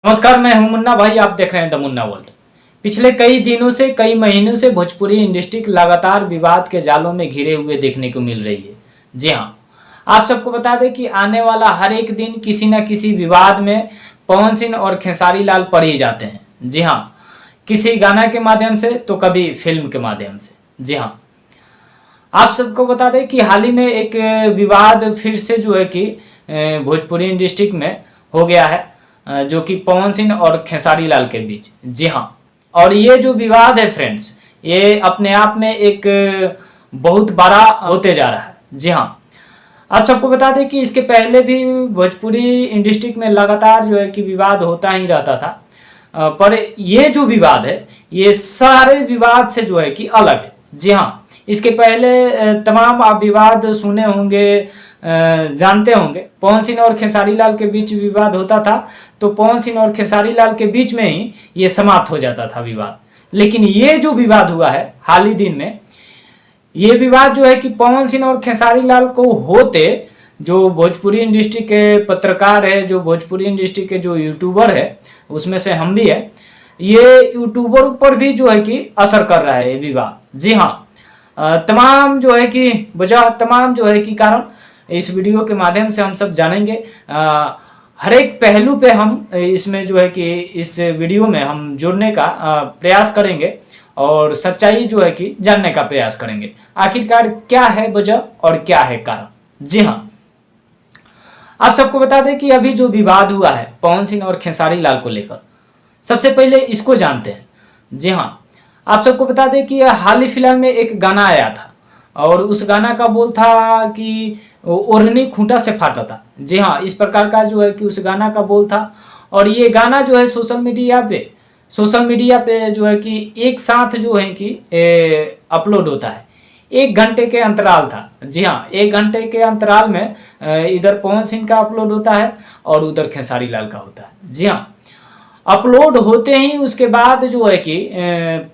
नमस्कार, मैं हूं मुन्ना भाई। आप देख रहे हैं द मुन्ना वर्ल्ड। पिछले कई दिनों से कई महीनों से भोजपुरी इंडस्ट्री लगातार विवाद के जालों में घिरे हुए देखने को मिल रही है। जी हां, आप सबको बता दें कि आने वाला हर एक दिन किसी न किसी विवाद में पवन सिंह और खेसारी लाल पड़ ही जाते हैं। जी हां, किसी गाना के माध्यम से तो कभी फिल्म के माध्यम से। जी हां, आप सबको बता दें कि हाल ही में एक विवाद फिर से जो है कि भोजपुरी इंडस्ट्री में हो गया है, जो कि पवन सिंह और खेसारी लाल के बीच। जी हाँ, और ये जो विवाद है फ्रेंड्स, ये अपने आप में एक बहुत बड़ा होते जा रहा है। जी हाँ, आप सबको बता दें कि इसके पहले भी भोजपुरी इंडस्ट्री में लगातार जो है कि विवाद होता ही रहता था, पर ये जो विवाद है ये सारे विवाद से जो है कि अलग है। जी हाँ, इसके पहले तमाम आप विवाद सुने होंगे, जानते होंगे। पवन सिंह और खेसारी लाल के बीच विवाद होता था तो पवन सिंह और खेसारी लाल के बीच में ही ये समाप्त हो जाता था विवाद। लेकिन ये जो विवाद हुआ है हाल ही दिन में, ये विवाद जो है कि पवन सिंह और खेसारी लाल को होते जो भोजपुरी इंडस्ट्री के पत्रकार है, जो भोजपुरी इंडस्ट्री के जो यूट्यूबर है, उसमें से हम भी है, ये यूट्यूबर पर भी जो है कि असर कर रहा है ये विवाद। जी हाँ, तमाम जो है कि वजह, तमाम जो है कि कारण इस वीडियो के माध्यम से हम सब जानेंगे। हर एक पहलू पे हम इसमें जो है कि इस वीडियो में हम जुड़ने का प्रयास करेंगे और सच्चाई जो है कि जानने का प्रयास करेंगे। आखिरकार क्या है वजह और क्या है कारण। जी हाँ, आप सबको बता दें कि अभी जो विवाद हुआ है पवन सिंह और खेसारी लाल को लेकर, सबसे पहले इसको जानते हैं। जी हाँ, आप सबको बता दें कि हाल ही फिलहाल में एक गाना आया था और उस गाना का बोल था कि ओढ़नी खूंटा से फाटा था। जी हाँ, इस प्रकार का जो है कि उस गाना का बोल था। और ये गाना जो है सोशल मीडिया पे जो है कि एक साथ जो है कि अपलोड होता है। 1 घंटे के अंतराल था। जी हाँ, 1 घंटे के अंतराल में इधर पवन सिंह का अपलोड होता है और उधर खेसारी लाल का होता है। जी हाँ, अपलोड होते ही उसके बाद जो है कि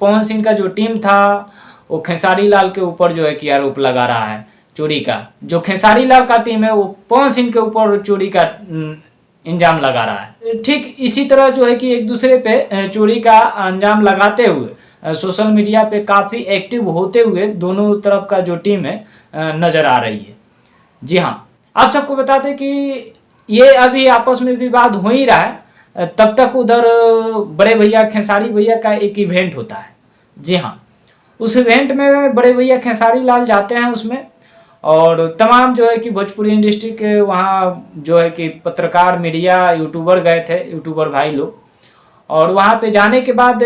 पवन सिंह का जो टीम था वो खेसारी लाल के ऊपर जो है कि आरोप लगा रहा है चोरी का। जो खेसारी लाल का टीम है वो पवन सिंह के ऊपर चोरी का इंजाम लगा रहा है। ठीक इसी तरह जो है कि एक दूसरे पे चोरी का अंजाम लगाते हुए सोशल मीडिया पे काफ़ी एक्टिव होते हुए दोनों तरफ का जो टीम है नज़र आ रही है। जी हाँ, आप सबको बता दें कि ये अभी आपस में विवाद हो ही रहा है, तब तक उधर बड़े भैया खेसारी भैया का एक इवेंट होता है। जी हाँ, उस इवेंट में बड़े भैया खेसारी लाल जाते हैं उसमें, और तमाम जो है कि भोजपुरी इंडस्ट्री के वहाँ जो है कि पत्रकार, मीडिया, यूट्यूबर गए थे, यूट्यूबर भाई लोग। और वहाँ पे जाने के बाद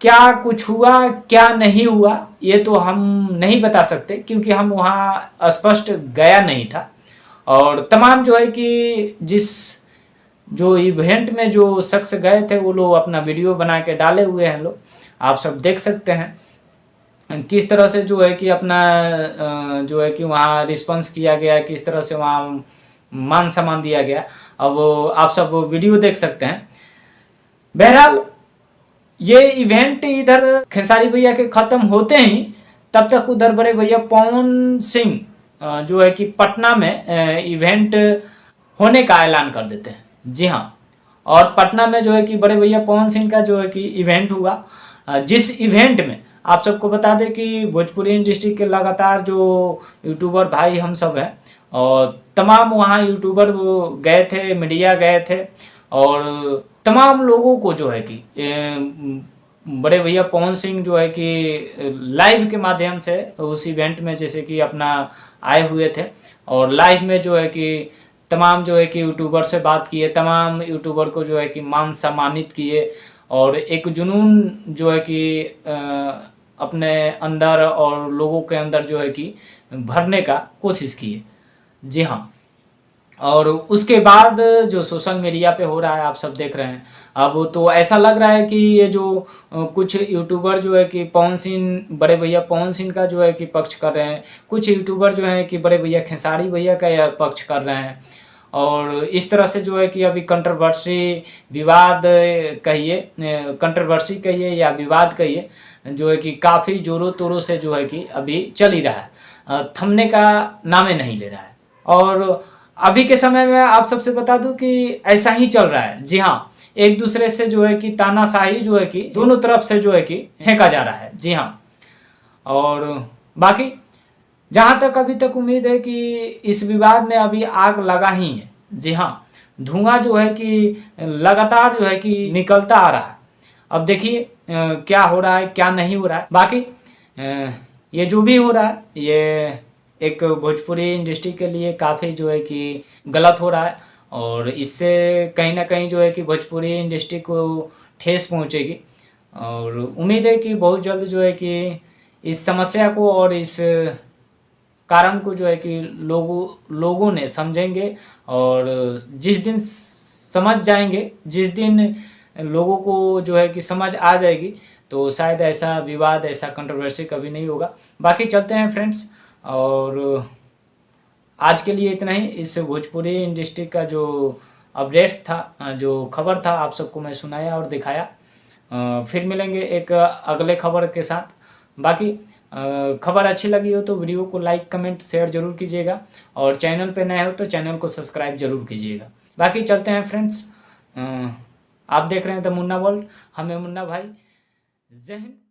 क्या कुछ हुआ क्या नहीं हुआ ये तो हम नहीं बता सकते, क्योंकि हम वहाँ स्पष्ट गया नहीं था। और तमाम जो है कि जिस जो इवेंट में जो शख्स गए थे वो लोग अपना वीडियो बना के डाले हुए हैं लोग, आप सब देख सकते हैं किस तरह से जो है कि अपना जो है कि वहाँ रिस्पॉन्स किया गया, किस तरह से वहाँ मान सम्मान दिया गया। अब आप सब वीडियो देख सकते हैं। बहरहाल ये इवेंट इधर खेसारी भैया के ख़त्म होते ही तब तक उधर बड़े भैया पवन सिंह जो है कि पटना में इवेंट होने का ऐलान कर देते हैं। जी हाँ, और पटना में जो है कि बड़े भैया पवन सिंह का जो है कि इवेंट हुआ, जिस इवेंट में आप सबको बता दें कि भोजपुरी इंडस्ट्री के लगातार जो यूट्यूबर भाई हम सब हैं और तमाम वहाँ यूट्यूबर वो गए थे, मीडिया गए थे, और तमाम लोगों को जो है कि बड़े भैया पवन सिंह जो है कि लाइव के माध्यम से उस इवेंट में जैसे कि अपना आए हुए थे, और लाइव में जो है कि तमाम जो है कि यूट्यूबर से बात किए, तमाम यूट्यूबर को जो है कि मान सम्मानित किए, और एक जुनून जो है कि अपने अंदर और लोगों के अंदर जो है कि भरने का कोशिश किए। जी हाँ, और उसके बाद जो सोशल मीडिया पे हो रहा है आप सब देख रहे हैं। अब तो ऐसा लग रहा है कि ये जो कुछ यूट्यूबर जो है कि पवन सिंह, बड़े भैया पवन सिंह का जो है कि पक्ष कर रहे हैं, कुछ यूट्यूबर जो है कि बड़े भैया खेसारी भैया का पक्ष कर रहे हैं, और इस तरह से जो है कि अभी कंट्रोवर्सी, विवाद कहिए, कंट्रोवर्सी कहिए या विवाद कहिए, जो है कि काफ़ी ज़ोरों तोरों से जो है कि अभी चल ही रहा है, थमने का नामे नहीं ले रहा है। और अभी के समय में आप सबसे बता दूं कि ऐसा ही चल रहा है। जी हाँ, एक दूसरे से जो है कि तानाशाही जो है कि दोनों तरफ से जो है कि फेंका जा रहा है। जी हाँ, और बाकी जहाँ तक अभी तक उम्मीद है कि इस विवाद में अभी आग लगा ही है। जी हाँ, धुआं जो है कि लगातार जो है कि निकलता आ रहा है। अब देखिए क्या हो रहा है क्या नहीं हो रहा है। बाकी ये जो भी हो रहा है ये एक भोजपुरी इंडस्ट्री के लिए काफ़ी जो है कि गलत हो रहा है, और इससे कहीं ना कहीं जो है कि भोजपुरी इंडस्ट्री को ठेस पहुंचेगी। और उम्मीद है कि बहुत जल्द जो है कि इस समस्या को और इस कारण को जो है कि लोगों ने समझेंगे, और जिस दिन समझ जाएंगे, जिस दिन लोगों को जो है कि समझ आ जाएगी, तो शायद ऐसा विवाद, ऐसा कंट्रोवर्सी कभी नहीं होगा। बाकी चलते हैं फ्रेंड्स, और आज के लिए इतना ही। इस भोजपुरी इंडस्ट्री का जो अपडेट्स था, जो खबर था, आप सबको मैं सुनाया और दिखाया। फिर मिलेंगे एक अगले खबर के साथ। बाकी खबर अच्छी लगी हो तो वीडियो को लाइक कमेंट शेयर जरूर कीजिएगा, और चैनल पे नए हो तो चैनल को सब्सक्राइब जरूर कीजिएगा। बाकी चलते हैं फ्रेंड्स, आप देख रहे हैं द मुन्ना वर्ल्ड, हमें मुन्ना भाई। जय हिंद।